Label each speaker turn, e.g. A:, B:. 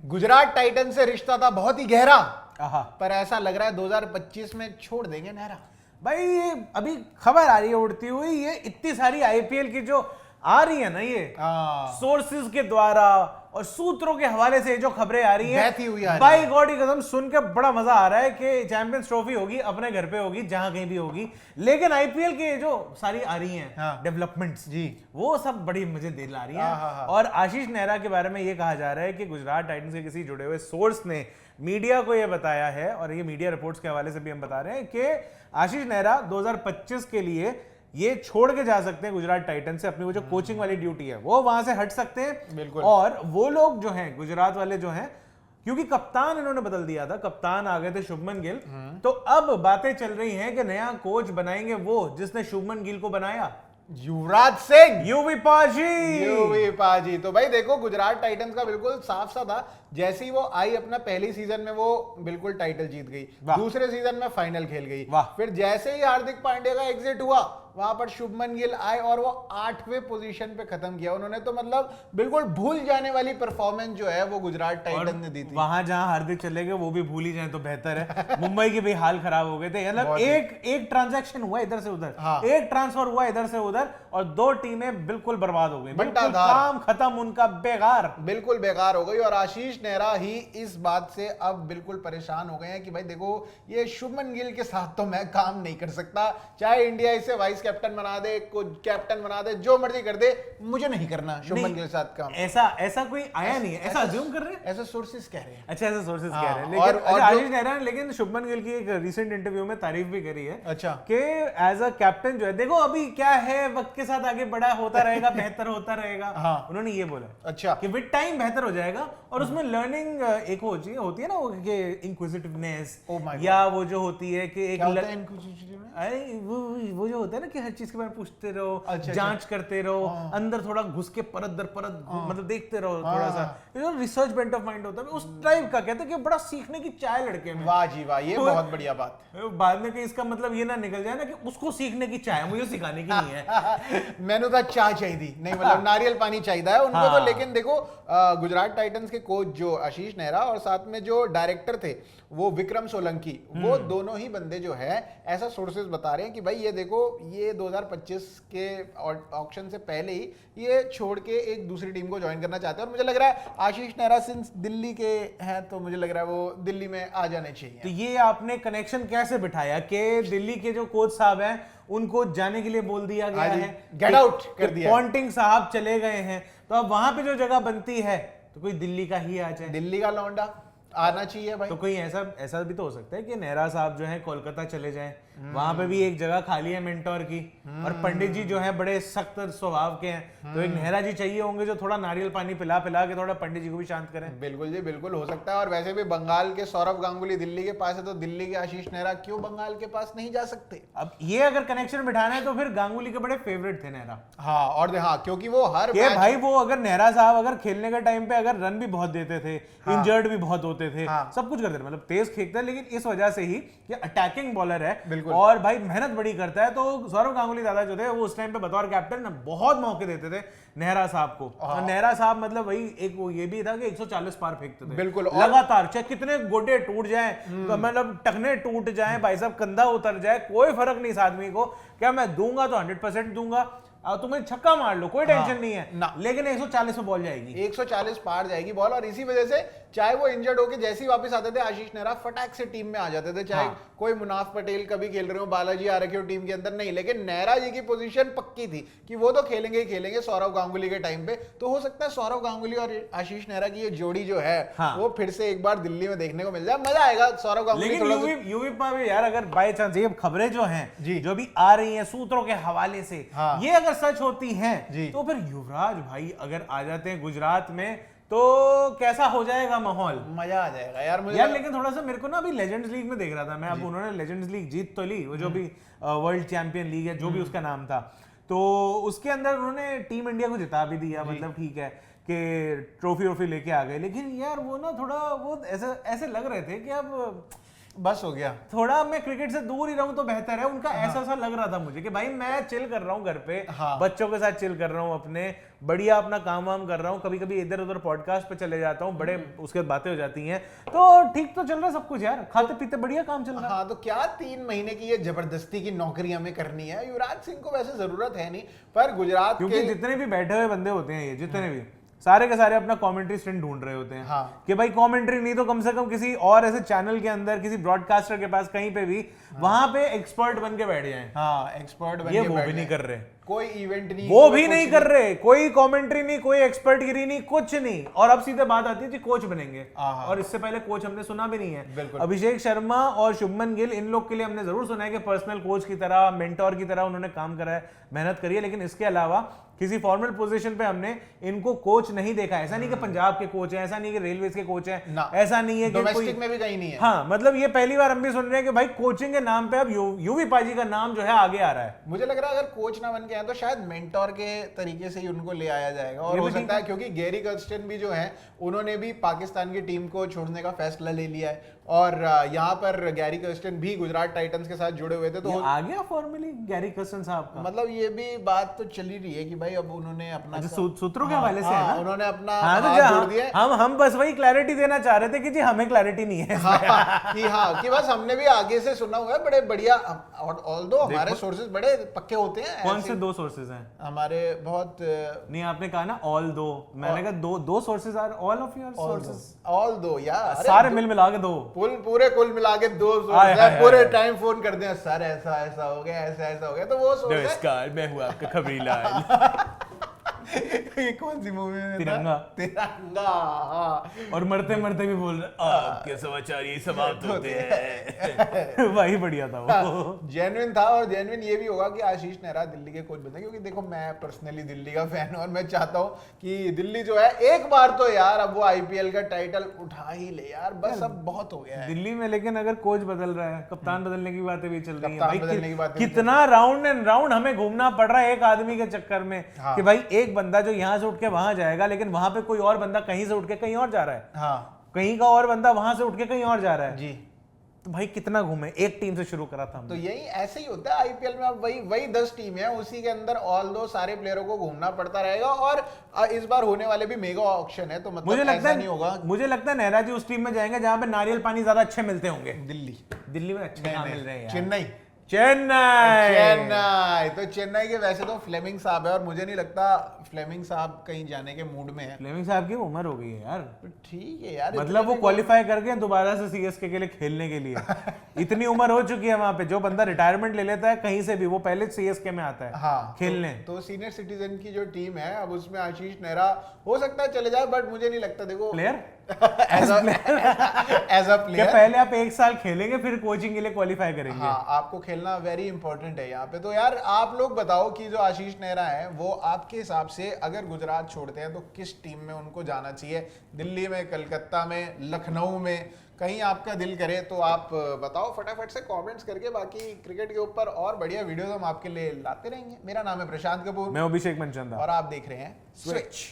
A: Gujarat Titan से रिश्ता था बहुत ही गहरा,
B: आहा।
A: पर ऐसा लग रहा है 2025 में छोड़ देंगे नेहरा।
B: भाई ये अभी खबर आ रही है उड़ती हुई, ये इतनी सारी आईपीएल की जो आ रही है ना, ये सोर्सेज के द्वारा और सूत्रों के हवाले से जो खबरें आ रही है, बाय गॉड की कसम सुन के बड़ा मजा आ रहा है कि चैंपियंस ट्रॉफी होगी, अपने घर पे होगी, जहां कहीं भी होगी, लेकिन आईपीएल के जो सारी आ रही हैं डेवलपमेंट्स जी, वो सब बड़ी मजे दे ला रही हैं। और आशीष नेहरा के बारे में ये कहा जा रहा है कि गुजरात टाइटंस के किसी जुड़े हुए सोर्स ने मीडिया को यह बताया है, और ये मीडिया रिपोर्ट्स के हवाले से भी हम बता रहे हैं कि आशीष नेहरा 2025 के लिए ये छोड़ के जा सकते हैं गुजरात टाइटन से, अपनी वो जो कोचिंग वाली ड्यूटी है वो वहां से हट सकते हैं।
A: बिल्कुल।
B: और वो लोग जो हैं गुजरात वाले जो हैं, क्योंकि कप्तान इन्होंने बदल दिया था, कप्तान आ गए थे शुभमन गिल, तो अब बातें चल रही हैं कि नया कोच बनाएंगे वो जिसने शुभमन गिल को बनाया,
A: युवराज सिंह,
B: यूवी पाजी।
A: तो भाई देखो गुजरात टाइटंस का बिल्कुल साफ सा था, जैसे ही वो आई अपना पहली सीजन में वो बिल्कुल टाइटल जीत गई, दूसरे सीजन में फाइनल खेल गई, फिर जैसे ही हार्दिक पांड्या का एग्जिट हुआ वहां पर शुभमन गिल आए और वो 8वें पोजीशन पे खत्म किया उन्होंने। तो मतलब बिल्कुल भूल जाने वाली परफॉर्मेंस जो है वो गुजरात टाइटन ने दी थी।
B: वहां जहां हार्दिक चले गए वो भी भूल ही जाए तो बेहतर है। मुंबई के भी हाल खराब हो गए थे, मतलब एक ट्रांजैक्शन हुआ इधर से उधर, एक ट्रांसफर हुआ इधर से उधर, और दो टीमें बिल्कुल बर्बाद हो गई, बिल्कुल काम खत्म उनका, बेकार,
A: बिल्कुल बेकार हो गई। और आशीष नेहरा ही इस बात से अब बिल्कुल परेशान हो गए हैं कि भाई देखो ये शुभमन गिल के साथ तो मैं काम नहीं कर सकता, चाहे इंडिया इसे वाइस कैप्टन बना दे, कैप्टन बना दे, जो मर्जी कर दे, मुझे नहीं करना शुभमन गिल के साथ काम।
B: ऐसा कोई आया नहीं है, ऐसा अज्यूम कर रहे हैं,
A: ऐसा सोर्सेस कह रहे हैं।
B: अच्छा, ऐसा सोर्सेस कह रहे हैं, लेकिन आशीष नेहरा ने लेकिन शुभमन गिल की एक रिसेंट इंटरव्यू में तारीफ भी करी है।
A: अच्छा,
B: कि एज अ कैप्टन जो है, देखो अभी क्या है, वक्त के साथ आगे बड़ा होता रहेगा, बेहतर होता रहेगा। उन्होंने ये बोला
A: अच्छा
B: कि विद टाइम बेहतर हो जाएगा, और उसमें लर्निंग एक होती है ना वो कि इंक्विजिटिवनेस, या वो जो होती है कि एक वो जो होता है ना कि हर चीज के बारे में पूछते रहो, जांच करते रहो, अंदर थोड़ा घुस के परत दर परत मतलब देखते रहो, थोड़ा सा रिसर्च बेंट ऑफ माइंड होता है, उस टाइप का। कहते हैं कि बड़ा सीखने की चाय लड़के में।
A: वाह जी वाह, ये बहुत बढ़िया बात।
B: बाद में कि इसका मतलब ये ना निकल जाए ना कि उसको सीखने की चाय, मुझे सिखाने की नहीं है।
A: मैंने तो चाय चाहिए नहीं, मतलब नारियल पानी चाहिए है उनको। तो लेकिन देखो गुजरात टाइटंस के कोच जो आशीष नेहरा और साथ में जो डायरेक्टर थे वो विक्रम सोलंकी, वो दोनों ही बंदे जो है ऐसा सोर्सेज बता रहे हैं कि भाई ये देखो ये 2025 के ऑक्शन से पहले ही ये छोड़ के एक दूसरी टीम को ज्वाइन करना चाहते हैं। और मुझे लग रहा है आशीष नेहरा सिंस दिल्ली के हैं तो मुझे लग रहा है वो दिल्ली में आ जाने चाहिए।
B: तो ये आपने कनेक्शन कैसे बिठाया कि दिल्ली के जो कोच साहब हैं उनको जाने के लिए बोल दिया गया है,
A: गेट आउट कर दिया,
B: पॉन्टिंग साहब चले गए हैं, तो अब वहां पे जो जगह बनती है तो कोई दिल्ली का ही आ जाए,
A: दिल्ली का लौंडा आना चाहिए भाई।
B: तो कोई ऐसा भी तो हो सकता है कि नेहरा साहब जो है कोलकाता चले जाएं, वहां पे भी एक जगह खाली है मेंटोर की, और पंडित जी जो है बड़े सख्त स्वभाव के हैं, तो एक नेहरा जी चाहिए होंगे जो थोड़ा नारियल पानी पिला के थोड़ा पंडित जी को भी शांत करें।
A: बिल्कुल जी बिल्कुल हो सकता है। और वैसे भी बंगाल के सौरव गांगुली दिल्ली के पास है, तो दिल्ली के आशीष नेहरा क्यों बंगाल के पास नहीं जा सकते।
B: अब ये अगर कनेक्शन बिठाना है तो फिर गांगुली के बड़े फेवरेट थे नेहरा।
A: हाँ, और क्योंकि वो हर
B: भाई वो अगर नेहरा साहब अगर खेलने के टाइम पे अगर रन भी बहुत देते थे, इंजर्ड भी बहुत होते थे, सब कुछ करते थे, मतलब तेज खेलते, लेकिन इस वजह से ही ये अटैकिंग बॉलर है और भाई मेहनत बड़ी करता है, तो सौरव गांगुली दादा जो थे वो उस टाइम पे बतौर कैप्टन बहुत मौके देते थे नेहरा साहब को। और नेहरा साहब मतलब वही एक वो ये भी था कि 140 पार फेंकते थे
A: बिल्कुल
B: लगातार, चाहे कितने गोडे टूट जाएं, मतलब टखने टूट जाएं, भाई साहब कंधा उतर जाए, कोई फर्क नहीं इस आदमी को, क्या मैं दूंगा तो 100% दूंगा, तुम्हें छक्का मार लो कोई टेंशन नहीं है ना, लेकिन 140 में बॉल जाएगी,
A: 140 पार जाएगी बॉल। और इसी वजह से चाहे वो इंजर्ड होके जैसे ही वापस आते थे आशीष नेहरा फटाक से टीम में आ जाते थे, चाहे कोई मुनाफ पटेल कभी खेल रहे हो, बालाजी आ रखे हो टीम के अंदर, नहीं, लेकिन नेहरा जी की पोजीशन पक्की थी कि वो तो खेलेंगे ही खेलेंगे सौरव गांगुली के टाइम पे। तो हो सकता है सौरव गांगुली और आशीष नेहरा की ये जोड़ी जो है वो फिर से एक बार दिल्ली में देखने को मिल जाए, मजा आएगा। सौरव गांगुली
B: यूवी पर यार अगर बाय चांस ये खबरें जो हैं जो भी आ रही हैं सूत्रों के हवाले से, ये अगर सच होती हैं तो फिर युवराज भाई अगर आ जाते हैं गुजरात में तो कैसा हो जाएगा माहौल,
A: मजा आ जाएगा यार मुझे
B: यार। लेकिन थोड़ा सा मेरे को ना अभी लेजेंड्स लीग में देख रहा था मैं, अब उन्होंने लेजेंड्स लीग जीत तो ली, वो जो भी वर्ल्ड चैंपियन लीग है जो भी उसका नाम था, तो उसके अंदर उन्होंने टीम इंडिया को जिता भी दिया, मतलब ठीक है कि ट्रॉफी लेके आ गए, लेकिन यार वो ना थोड़ा वो ऐसे लग रहे थे कि अब
A: बस हो गया।
B: थोड़ा मैं क्रिकेट से दूर ही रहूं तो बेहतर है। उनका ऐसा लग रहा था मुझे कि भाई मैं चिल कर रहा हूं घर पे, बच्चों के साथ चिल कर रहा हूं, अपने बढ़िया अपना काम वाम कर रहा हूं, कभी कभी इधर उधर पॉडकास्ट पे चले जाता हूं, बड़े उसके बातें हो जाती हैं, तो ठीक तो चल रहा है सब कुछ यार, खाते पीते बढ़िया काम चल रहा है।
A: हाँ, तो क्या 3 महीने की ये जबरदस्ती की नौकरी हमें करनी है? युवराज सिंह को वैसे जरूरत है नहीं, पर गुजरात
B: क्योंकि जितने भी बैठे हुए बंदे होते हैं, ये जितने भी सारे के सारे अपना कमेंट्री स्टैंड ढूंढ रहे होते हैं।
A: हाँ।
B: कि भाई कमेंट्री नहीं तो कम से कम किसी और ऐसे चैनल के अंदर, किसी ब्रॉडकास्टर के पास कहीं पे भी वहां पे एक्सपर्ट बन के बैठ जाएं।
A: हाँ, एक्सपर्ट बन
B: ये
A: के
B: वो
A: बैठ
B: भी नहीं
A: जाए।
B: कर रहे,
A: कोई इवेंट नहीं,
B: वो भी नहीं कर रहे, कोई कमेंट्री नहीं, कोई एक्सपर्ट गिरी नहीं, कुछ नहीं। और अब सीधे बात आती है कि कोच बनेंगे, और इससे पहले कोच हमने सुना भी नहीं है। अभिषेक शर्मा और शुभमन गिल, इन लोग के लिए हमने जरूर सुना है कि पर्सनल कोच की तरह, मेंटोर की तरह उन्होंने काम करा है, मेहनत करी है, लेकिन इसके अलावा किसी फॉर्मल पोजीशन पे हमने इनको कोच नहीं देखा। ऐसा नहीं कि पंजाब के कोच हैं, ऐसा नहीं कि रेलवेज के कोच हैं, ऐसा नहीं है कि
A: डोमेस्टिक में भी कहीं नहीं है।
B: हाँ, मतलब ये पहली बार हम भी सुन रहे हैं कि भाई कोचिंग के नाम पे अब यूवी पाजी का नाम जो है आगे आ रहा है।
A: मुझे लग रहा है अगर कोच ना बन के आए तो शायद मेंटोर के तरीके से ही उनको ले आया जाएगा। और हो सकता है क्योंकि गैरी कर्स्टन भी जो है उन्होंने भी पाकिस्तान की टीम को छोड़ने का फैसला ले लिया है, और यहाँ पर गैरी कर्स्टन भी गुजरात टाइटंस के साथ जुड़े हुए थे, तो
B: आ गया फॉर्मली गैरी कर्स्टन साहब का।
A: मतलब ये भी बात तो चली रही है कि भाई अब उन्होंने अपना
B: सूत्रों के हवाले से है ना,
A: उन्होंने अपना
B: हाथ जोड़ दिया। हम बस वही क्लैरिटी देना चाह रहे थे कि जी हमें क्लैरिटी नहीं है
A: कि बस हमने भी आगे से सुना हुआ है बड़े बढ़िया, ऑल्दो हमारे सोर्सेज बड़े पक्के होते हैं।
B: कौन से 2 सोर्सेज हैं
A: हमारे? बहुत
B: नहीं, आपने कहा ना ऑल दो, मैंने कहा दो sources are all of your sources,
A: all दो यार,
B: सारे मिल मिला के 2,
A: पूरे कुल मिला के 2 सोर्सेज है। पूरे टाइम फोन करते हैं, सर ऐसा ऐसा हो गया, ऐसा हो गया, तो वो सोर्स है।
B: नमस्कार, मैं हूं आपका खबरी लाल।
A: ये कौन सी मूवी में?
B: तिरंगा।
A: हाँ।
B: और मरते मरते भी बोल रहे आपके समाचार ये समाप्त होते हैं। वही बढ़िया था वो,
A: जेन्युइन था। और जेन्युइन ये भी होगा कि आशीष नेहरा दिल्ली के कोच बने, क्योंकि देखो मैं पर्सनली दिल्ली का फैन हूं और मैं चाहता हूं कि दिल्ली जो है एक बार तो यार अब वो आईपीएल का टाइटल उठा ही ले यार, बस अब बहुत हो गया है
B: दिल्ली में। लेकिन अगर कोच बदल रहा है, कप्तान बदलने की बातें भी चल रही है भाई, कितना राउंड एंड राउंड हमें घूमना पड़ रहा है एक आदमी के चक्कर में। कि भाई एक बंदा जो यहां से उठ के वहां जाएगा, लेकिन वहां पे कोई और बंदा कहीं से उठ के कहीं और जा रहा है।
A: हाँ,
B: कहीं का और बंदा वहां से उठ के कहीं और जा रहा है
A: जी।
B: तो भाई कितना घूमे, एक टीम से शुरू करा था
A: तो यही ऐसे ही होता है आईपीएल में। अब वही 10 टीम है, उसी के अंदर ऑल दो सारे प्लेयरों को घूमना पड़ता रहेगा। और इस बार होने वाले भी मेगा ऑक्शन है, तो मतलब
B: मुझे लगता
A: ऐसा नहीं होगा।
B: मुझे लगता है नेहरा जी उस टीम में जाएंगे जहां पे नारियल पानी ज्यादा अच्छे मिलते होंगे। दिल्ली में अच्छे कहां मिल रहे हैं यार?
A: चेन्नई। तो चेन्नई के वैसे तो फ्लेमिंग साहब है, और मुझे नहीं लगता फ्लेमिंग साहब कहीं जाने के मूड में है।
B: फ्लेमिंग साहब की उम्र हो गई है यार।
A: ठीक है यार,
B: मतलब वो क्वालिफाई कर गए दोबारा से सीएसके के लिए खेलने के लिए। इतनी उम्र हो चुकी है वहां पे, जो बंदा रिटायरमेंट ले लेता है कहीं से भी, वो पहले सीएसके में आता है।
A: हाँ, खेलने। तो सीनियर सिटीजन की जो टीम है, अब उसमें आशीष नेहरा हो सकता है चले जाए, बट मुझे नहीं लगता। देखो
B: प्लेयर
A: एज अ प्लेयर
B: पहले आप 1 साल खेलेंगे, फिर कोचिंग के लिए क्वालिफाई करेंगे।
A: हाँ, आपको खेलना वेरी इंपॉर्टेंट है यहाँ पे। तो यार आप लोग बताओ कि जो आशीष नेहरा है वो आपके हिसाब से अगर गुजरात छोड़ते हैं तो किस टीम में उनको जाना चाहिए? दिल्ली में, कलकत्ता में, लखनऊ में, कहीं आपका दिल करे तो आप बताओ फटाफट से कमेंट्स करके। बाकी क्रिकेट के ऊपर और बढ़िया वीडियोस हम आपके लिए लाते रहेंगे। मेरा नाम है प्रशांत कपूर,
B: मैं अभिषेक मनचंदा,
A: और आप देख रहे हैं स्विच।